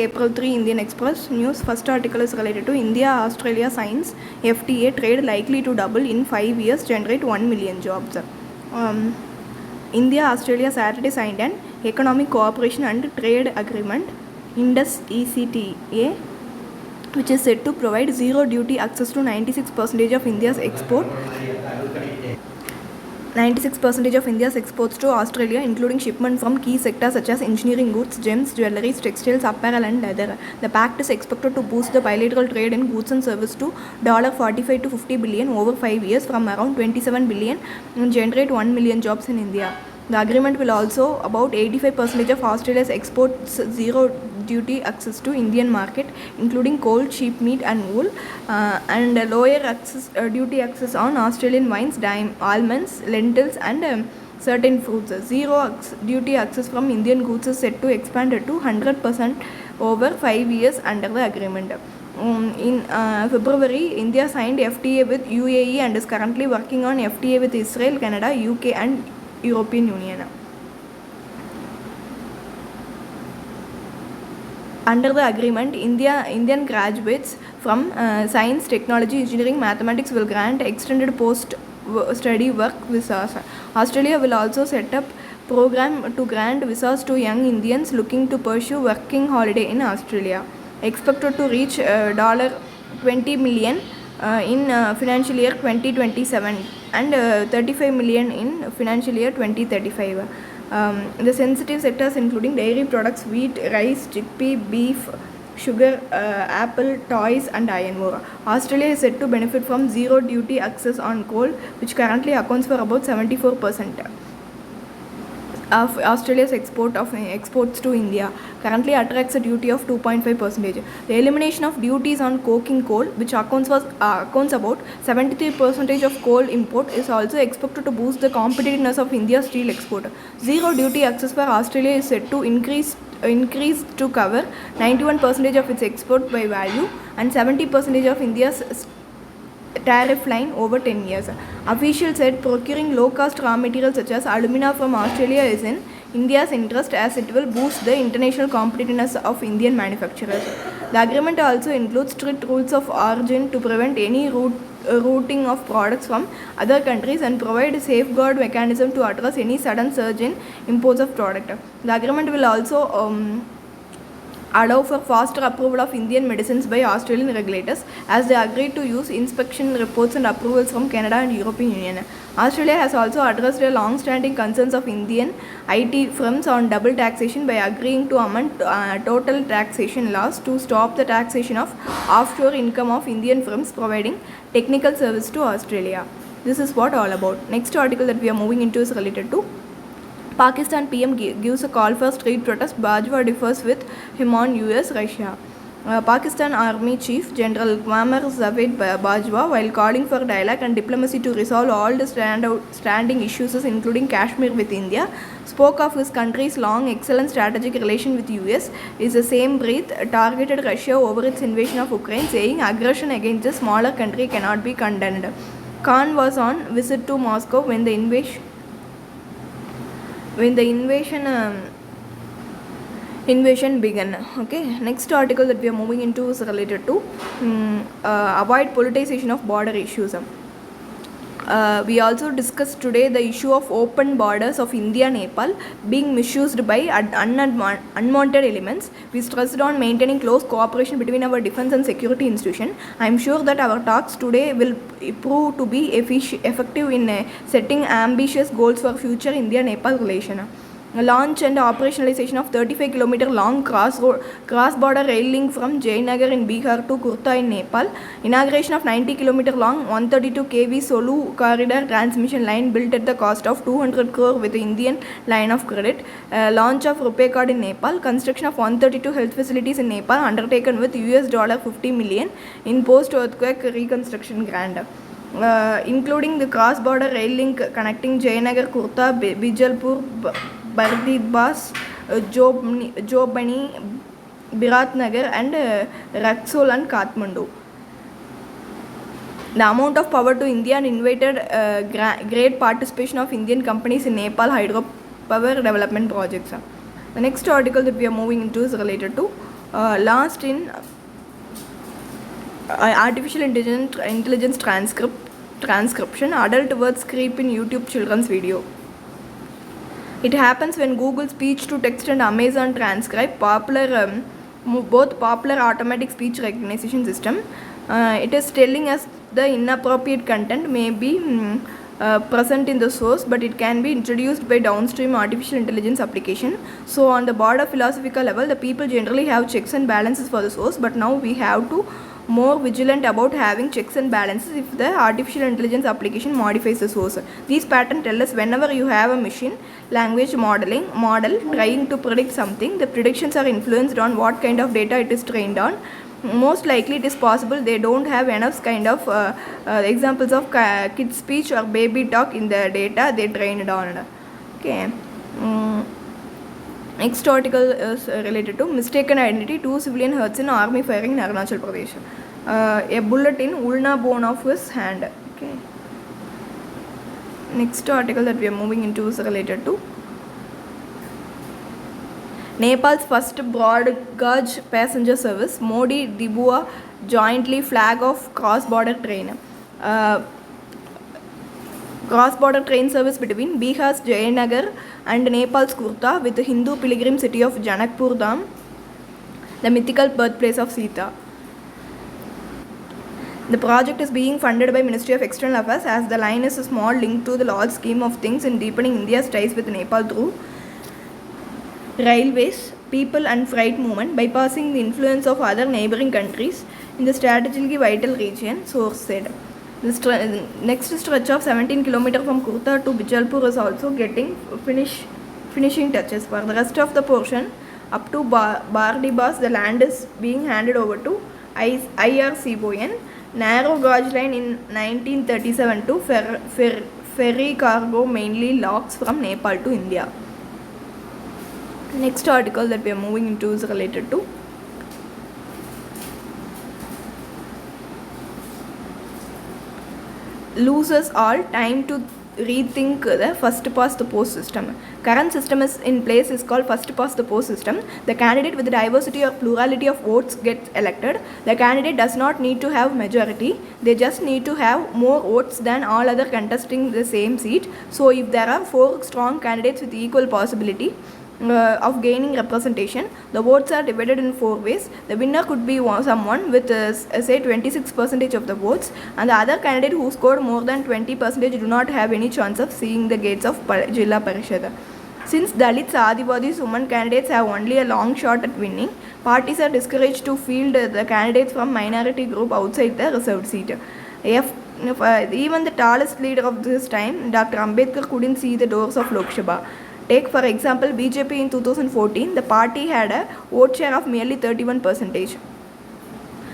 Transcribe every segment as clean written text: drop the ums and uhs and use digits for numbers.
April 3 Indian Express News. First article is related to India Australia signs FTA trade likely to double in 5 years, generate 1 million jobs. India Australia Saturday signed an economic cooperation and trade agreement, Indus ECTA, which is said to provide zero duty access to 96% of India's 96% of India's exports to Australia, including shipment from key sectors such as engineering goods, gems, jewellery, textiles, apparel and leather. The pact is expected to boost the bilateral trade in goods and services to $45 to $50 billion over 5 years from around $27 billion and generate 1 million jobs in India. The agreement will also about 85% of Australia's exports zero duty access to Indian market, including coal, sheep meat and wool, and lower duty access on Australian wines, almonds, lentils and certain fruits. Zero duty access from Indian goods is set to expand to 100% over 5 years under the agreement. In February, India signed FTA with UAE and is currently working on FTA with Israel, Canada, UK and European Union. Under the agreement, Indian graduates from science, technology, engineering, mathematics will grant extended post-study work visas. Australia will also set up program to grant visas to young Indians looking to pursue working holiday in Australia. Expected to reach $20 million in financial year 2027 and $35 million in financial year 2035. The sensitive sectors including dairy products, wheat, rice, chickpea, beef, sugar, apple, toys and iron ore. Australia is said to benefit from zero duty access on coal, which currently accounts for about 74% of Australia's exports to India, currently attracts a duty of 2.5%. The elimination of duties on coking coal, which accounts about 73% of coal import, is also expected to boost the competitiveness of India's steel export. Zero duty access for Australia is set to increase to cover 91% of its export by value and 70% of India's tariff line over 10 years. Officials said procuring low-cost raw materials such as alumina from Australia is in India's interest as it will boost the international competitiveness of Indian manufacturers. The agreement also includes strict rules of origin to prevent any routing of products from other countries and provide a safeguard mechanism to address any sudden surge in imports of product. The agreement will also allow for faster approval of Indian medicines by Australian regulators as they agreed to use inspection reports and approvals from Canada and European Union. Australia has also addressed the long-standing concerns of Indian IT firms on double taxation by agreeing to amend total taxation laws to stop the taxation of offshore income of Indian firms providing technical service to Australia. This is what all about. Next article that we are moving into is related to Pakistan PM gives a call for street protest. Bajwa differs with him on US, Russia. Pakistan Army Chief General Qamar Javed Bajwa, while calling for dialogue and diplomacy to resolve all the standing issues including Kashmir with India, spoke of his country's long excellent strategic relation with US. In the same breath, targeted Russia over its invasion of Ukraine, saying aggression against a smaller country cannot be condemned. Khan was on visit to Moscow when the invasion began. Okay, next article that we are moving into is related to avoid politicization of border issues. We also discussed today the issue of open borders of India and Nepal being misused by unwanted elements. We stressed on maintaining close cooperation between our defense and security institutions. I am sure that our talks today will prove to be effective in setting ambitious goals for future India-Nepal relation. Launch and operationalization of 35-kilometer long cross-border rail link from Jayanagar in Bihar to Kurta in Nepal. Inauguration of 90-kilometer long 132 kV Solu corridor transmission line built at the cost of 200 crore with the Indian line of credit. Launch of RuPay card in Nepal. Construction of 132 health facilities in Nepal undertaken with $50 million in post-earthquake reconstruction grant. Including the cross-border rail link connecting Jayanagar, Kurta, Bijalpur, Bardibas, Jobani, Biratnagar and Raksol and Kathmandu. The amount of power to India and invited great participation of Indian companies in Nepal hydropower development projects. The next article that we are moving into is related to Last in artificial intelligence transcription, adult words creep in YouTube children's video. It happens when Google Speech to Text and Amazon Transcribe, both popular automatic speech recognition system. It is telling us the inappropriate content may be present in the source, but it can be introduced by downstream artificial intelligence application. So on the broader philosophical level, the people generally have checks and balances for the source, but now we have to more vigilant about having checks and balances if the artificial intelligence application modifies the source. These patterns tell us whenever you have a machine language model trying to predict something, the predictions are influenced on what kind of data it is trained on. Most likely it is possible they don't have enough kind of examples of kids speech or baby talk in the data they trained on. Okay. Next article is related to mistaken identity. 2 civilian hurts in army firing in Arunachal Pradesh. A bullet in ulna bone of his hand. Okay. Next article that we are moving into is related to Nepal's first broad gauge passenger service. Modi Dibua jointly flag of cross-border train. Cross-border train service between Bihar's Jayanagar and Nepal's Kurta with the Hindu pilgrim city of Janakpur Dham, the mythical birthplace of Sita. The project is being funded by Ministry of External Affairs as the line is a small link to the large scheme of things in deepening India's ties with Nepal through railways, people and freight movement, bypassing the influence of other neighboring countries in the strategically vital region, source said. The next stretch of 17 km from Kurta to Bichalpur is also getting finishing touches. For the rest of the portion up to Bardibas, the land is being handed over to IRCON. Narrow gauge line in 1937 to ferry cargo mainly logs from Nepal to India. Next article that we are moving into is related to losers all time to rethink the first past the post system. Current system is in place is called first past the post system. The candidate with the diversity or plurality of votes gets elected. The candidate does not need to have majority. They just need to have more votes than all other contesting the same seat. So if there are 4 strong candidates with equal possibility of gaining representation, the votes are divided in 4 ways. The winner could be someone with say 26% of the votes, and the other candidate who scored more than 20% do not have any chance of seeing the gates of Jilla Parishad. Since Dalits, Adivadis, women candidates have only a long shot at winning, parties are discouraged to field the candidates from minority group outside the reserved seat. Even the tallest leader of this time, Dr. Ambedkar, couldn't see the doors of Lok Sabha. Take for example BJP in 2014, the party had a vote share of merely 31%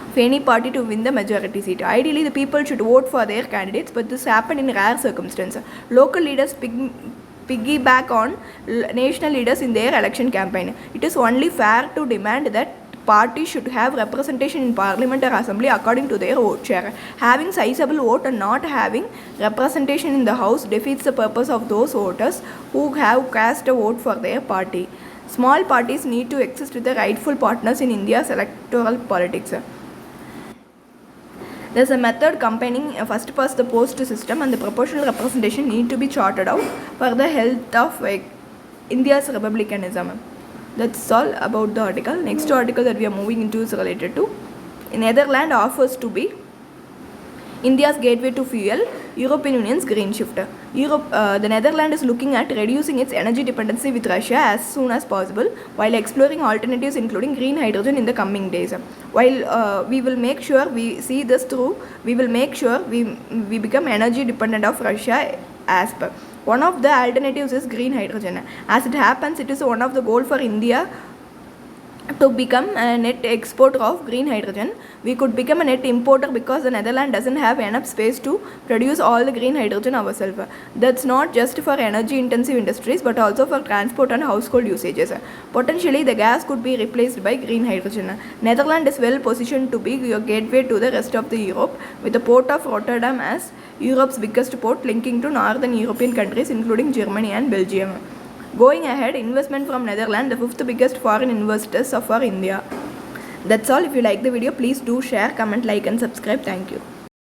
of any party to win the majority seat. Ideally, the people should vote for their candidates, but this happened in rare circumstances. Local leaders piggyback on national leaders in their election campaign. It is only fair to demand that parties should have representation in parliament or assembly according to their vote share. Having sizable vote and not having representation in the house defeats the purpose of those voters who have cast a vote for their party. Small parties need to exist with the rightful partners in India's electoral politics. There is a method combining a first past the post system and the proportional representation need to be charted out for the health of India's republicanism. That's all about the article. Next article that we are moving into is related to Netherlands offers to be India's gateway to fuel, European Union's green shift. The Netherlands is looking at reducing its energy dependency with Russia as soon as possible while exploring alternatives including green hydrogen in the coming days. While we will make sure we see this through, we will make sure we become energy dependent of Russia as per. One of the alternatives is green hydrogen. As it happens, it is one of the goals for India to become a net exporter of green hydrogen. We could become a net importer because the Netherlands doesn't have enough space to produce all the green hydrogen ourselves. That's not just for energy intensive industries but also for transport and household usages. Potentially the gas could be replaced by green hydrogen. Netherlands is well positioned to be your gateway to the rest of the Europe, with the port of Rotterdam as Europe's biggest port linking to northern European countries including Germany and Belgium. Going ahead, investment from Netherlands, the 5th biggest foreign investors for India. That's all. If you like the video, please do share, comment, like and subscribe. Thank you.